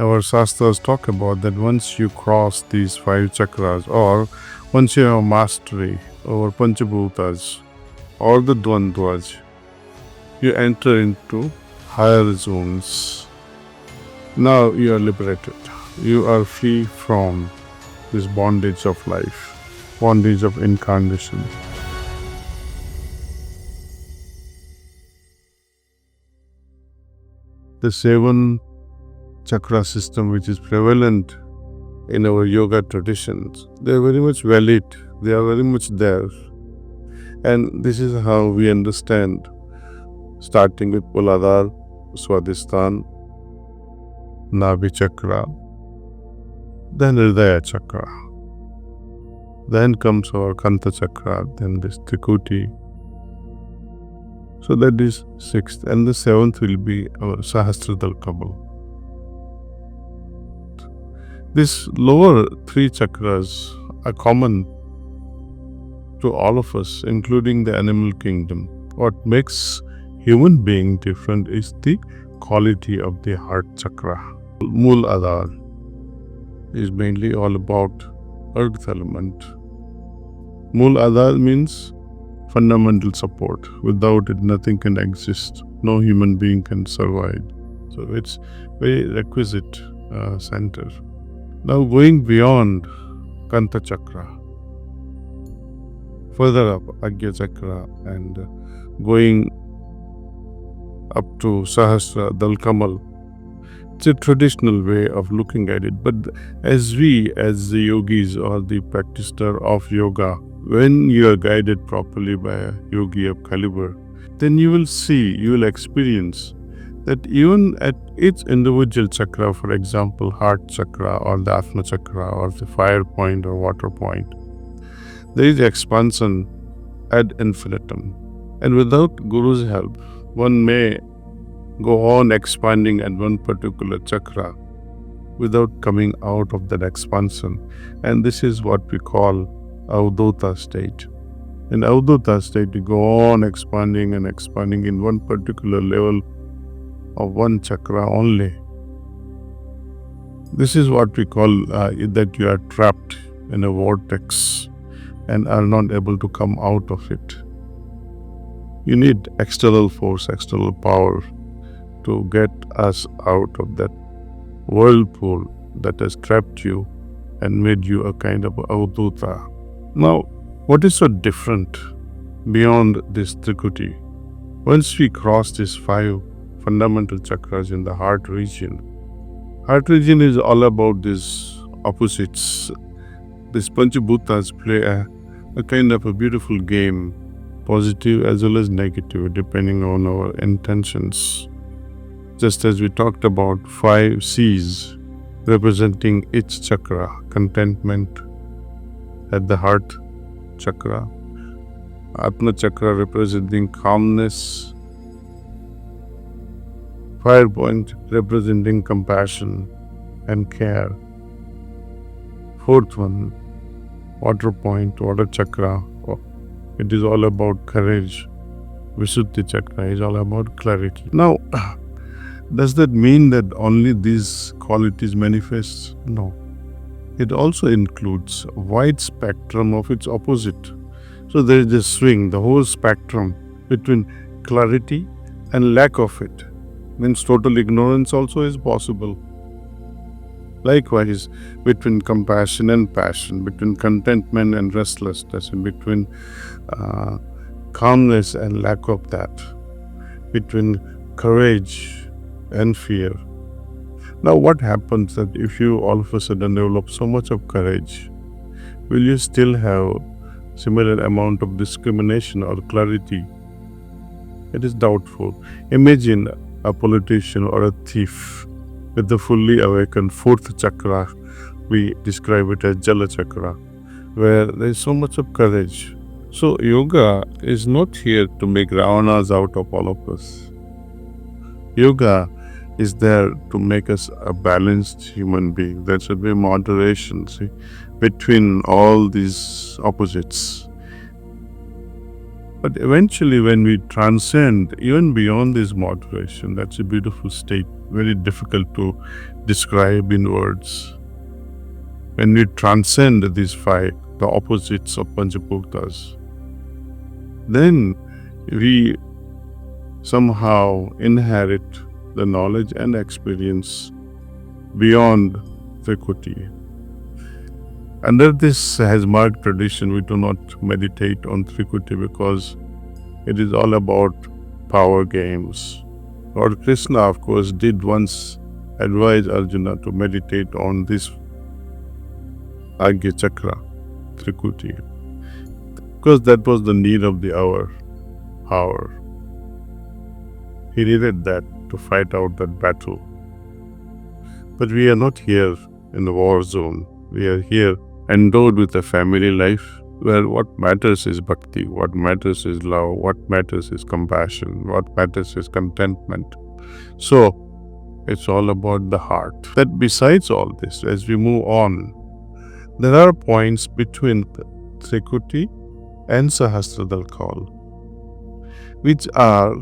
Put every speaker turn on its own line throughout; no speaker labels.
Our Shastras talk about that once you cross these 5 chakras, or once you have mastery over Panchabhutas or the Dvandvas, you enter into higher zones. Now you are liberated. You are free from this bondage of life, bondage of incarnation. The 7 chakra system which is prevalent in our yoga traditions, they are very much valid, they are very much there. And this is how we understand, starting with Muladhara, Swadhisthana, Nabhi chakra, then Hridaya chakra. Then comes our Kanta chakra, then this Trikuti. So that is 6th, and the 7th will be our Sahasradal Kabal. These lower 3 chakras are common to all of us, including the animal kingdom. What makes human being different is the quality of the heart chakra. Muladhara is mainly all about earth element. Muladhara means fundamental support. Without it, nothing can exist. No human being can survive. So it's very requisite center. Now going beyond Kanta chakra, further up Agya chakra, and going up to Sahasra Dal Kamal, it's a traditional way of looking at it. But as the yogis or the practitioner of yoga, when you are guided properly by a yogi of caliber, then you will see, you will experience that even at each individual chakra, for example, heart chakra or the Atma chakra or the fire point or water point, there is expansion ad infinitum. And without Guru's help, one may go on expanding at one particular chakra without coming out of that expansion. And this is what we call Avdota state. In Avdota state, you go on expanding and expanding in one particular level of one chakra only. This is what we call that you are trapped in a vortex and are not able to come out of it. You need external force, external power to get us out of that whirlpool that has trapped you and made you a kind of Avdota. Now, what is so different beyond this Trikuti? Once we cross these 5 fundamental chakras in the heart region is all about these opposites. These Panchabhutas play a kind of a beautiful game, positive as well as negative, depending on our intentions. Just as we talked about 5 C's representing each chakra: contentment at the heart chakra, Atma chakra representing calmness, fire point representing compassion and care, 4th one, water point, water chakra, it is all about courage. Visuddhi chakra is all about clarity. Now, does that mean that only these qualities manifest? No. It also includes a wide spectrum of its opposite. So there is a swing, the whole spectrum between clarity and lack of it. Means total ignorance also is possible. Likewise, between compassion and passion, between contentment and restlessness, and between calmness and lack of that, between courage and fear. Now, what happens that if you all of a sudden develop so much of courage, will you still have similar amount of discrimination or clarity? It is doubtful. Imagine a politician or a thief with the fully awakened 4th chakra. We describe it as Jala chakra, where there is so much of courage. So yoga is not here to make Ravanas out of all of us. Yoga is there to make us a balanced human being. There should be moderation, between all these opposites. But eventually, when we transcend even beyond this moderation, that's a beautiful state, very difficult to describe in words. When we transcend these five, the opposites of Panchbhutas, then we somehow inherit the knowledge and experience beyond Trikuti. Under this Hasmarg tradition, we do not meditate on Trikuti because it is all about power games. Lord Krishna, of course, did once advise Arjuna to meditate on this Agya Chakra, Trikuti, because that was the need of the hour, power. He needed that to fight out that battle. But we are not here in the war zone. We are here endowed with a family life where what matters is bhakti, what matters is love, what matters is compassion, what matters is contentment. So, it's all about the heart. That besides all this, as we move on, there are points between Trikuti and Sahasradal Kamal, which are,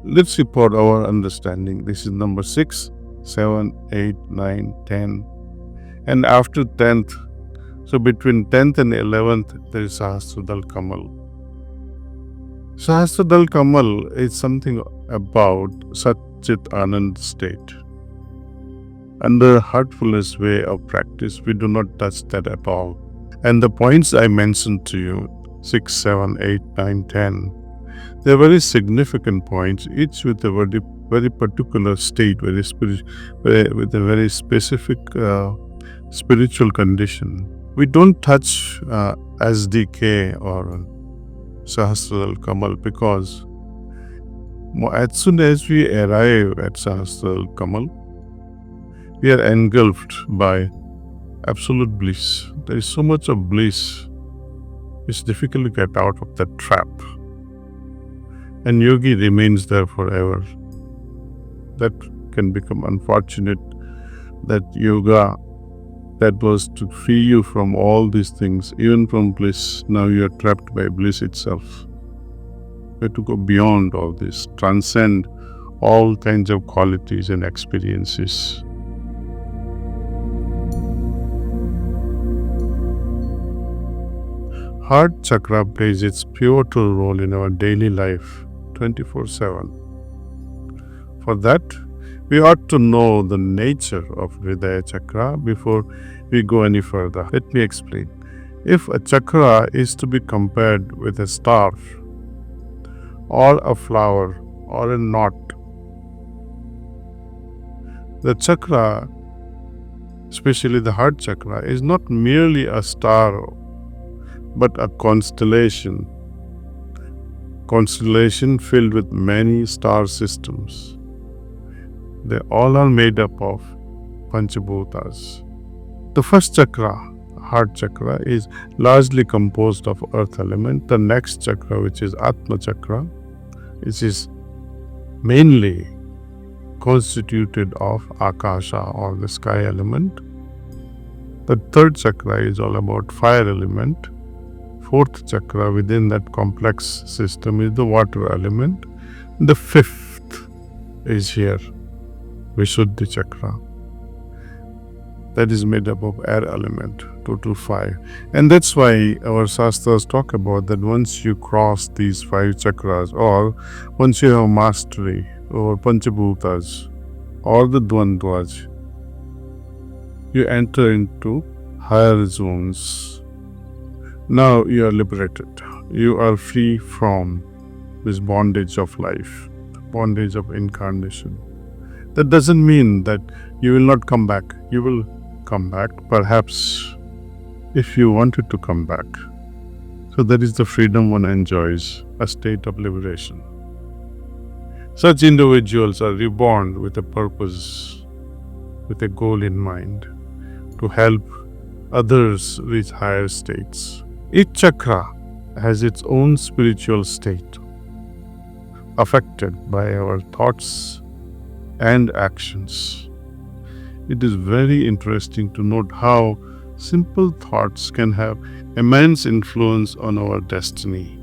let's see for our understanding, this is number 6, 7, 8, 9, 10. And after 10th, so between 10th and 11th, there is Sahasradal Kamal. Sahasradal Kamal is something about Satchit Anand state. Under heartfulness way of practice, we do not touch that at all. And the points I mentioned to you, 6, 7, 8, 9, 10, they are very significant points, each with a very particular state, with a very specific spiritual condition. We don't touch SDK or Sahasradal Kamal because as soon as we arrive at Sahasradal Kamal, we are engulfed by absolute bliss. There is so much of bliss, it's difficult to get out of that trap. And yogi remains there forever. That can become unfortunate, that yoga that was to free you from all these things, even from bliss, now you are trapped by bliss itself. You have to go beyond all this, transcend all kinds of qualities and experiences. Heart chakra plays its pivotal role in our daily life 24/7. For that, we ought to know the nature of Hridaya Chakra before we go any further. Let me explain. If a chakra is to be compared with a star, or a flower, or a knot, the chakra, especially the heart chakra, is not merely a star, but a constellation filled with many star systems. They all are made up of Panchabhutas. The first chakra, heart chakra, is largely composed of earth element. The next chakra, which is Atma chakra, which is mainly constituted of Akasha or the sky element. The third chakra is all about fire element. Fourth chakra within that complex system is the water element. The fifth is here, Vishuddhi chakra. That is made up of air element, total 5. And that's why our Shastras talk about that once you cross these 5 chakras, or once you have mastery over Panchabhutas or the Dvandvas, you enter into higher zones. Now you are liberated. You are free from this bondage of life, bondage of incarnation. That doesn't mean that you will not come back. You will come back, perhaps, if you wanted to come back. So that is the freedom one enjoys, a state of liberation. Such individuals are reborn with a purpose, with a goal in mind, to help others reach higher states. Each chakra has its own spiritual state, affected by our thoughts and actions. It is very interesting to note how simple thoughts can have immense influence on our destiny.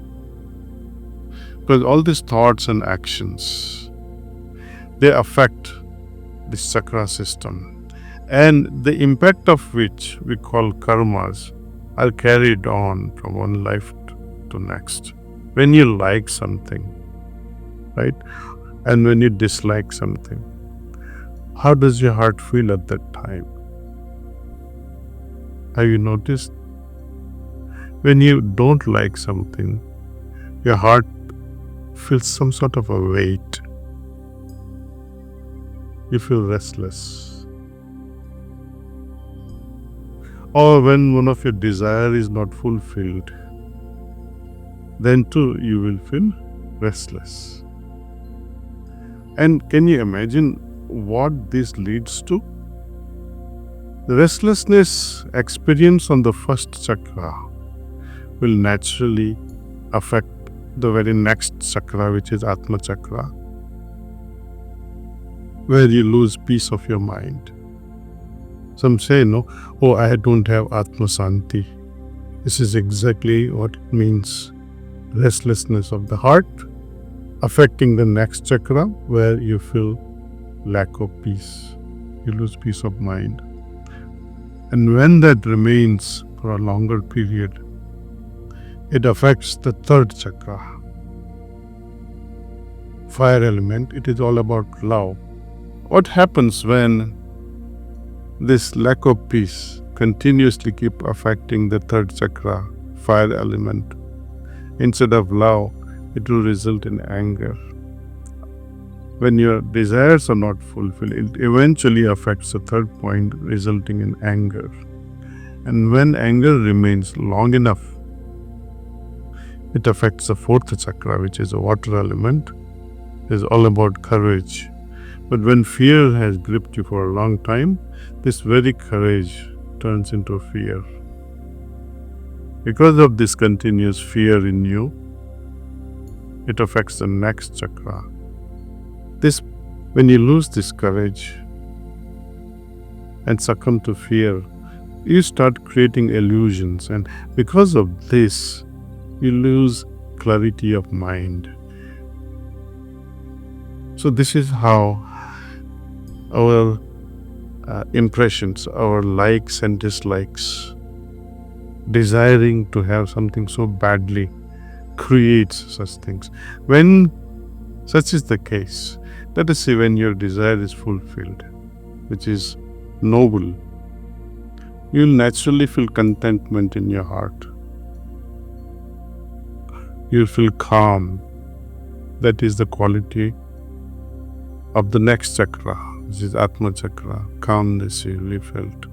Because all these thoughts and actions, they affect this chakra system, and the impact of which we call karmas are carried on from one life to next. When you like something, right, and when you dislike something, how does your heart feel at that time? Have you noticed? When you don't like something, your heart feels some sort of a weight. You feel restless. Or when one of your desires is not fulfilled, then too you will feel restless. And can you imagine what this leads to? The restlessness experienced on the first chakra will naturally affect the very next chakra, which is Atma chakra, where you lose peace of your mind. Some say, no, oh, I don't have Atma Santi. This is exactly what it means. Restlessness of the heart affecting the next chakra, where you feel lack of peace. You lose peace of mind. And when that remains for a longer period, it affects the third chakra, fire element. It is all about love. What happens when this lack of peace continuously keep affecting the third chakra, fire element? Instead of love, it will result in anger. When your desires are not fulfilled, it eventually affects the third point, resulting in anger. And when anger remains long enough, it affects the fourth chakra, which is a water element. It is all about courage. But when fear has gripped you for a long time, this very courage turns into fear. Because of this continuous fear in you, it affects the next chakra. When you lose this courage and succumb to fear, you start creating illusions, and because of this, you lose clarity of mind. So this is how our impressions, our likes and dislikes, desiring to have something so badly, creates such things. When such is the case, let us say when your desire is fulfilled, which is noble, you will naturally feel contentment in your heart. You will feel calm. That is the quality of the next chakra, which is Atma chakra, calmness you really felt.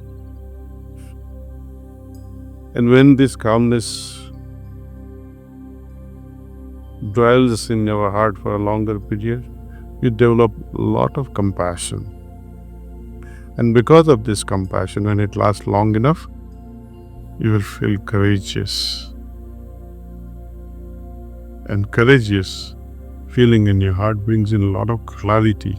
And when this calmness dwells in your heart for a longer period, you develop a lot of compassion. And because of this compassion, when it lasts long enough, you will feel courageous. And courageous feeling in your heart brings in a lot of clarity.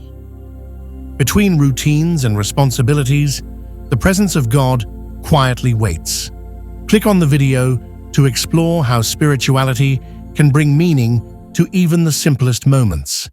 Between routines and responsibilities, the presence of God quietly waits. Click on the video to explore how spirituality can bring meaning to even the simplest moments.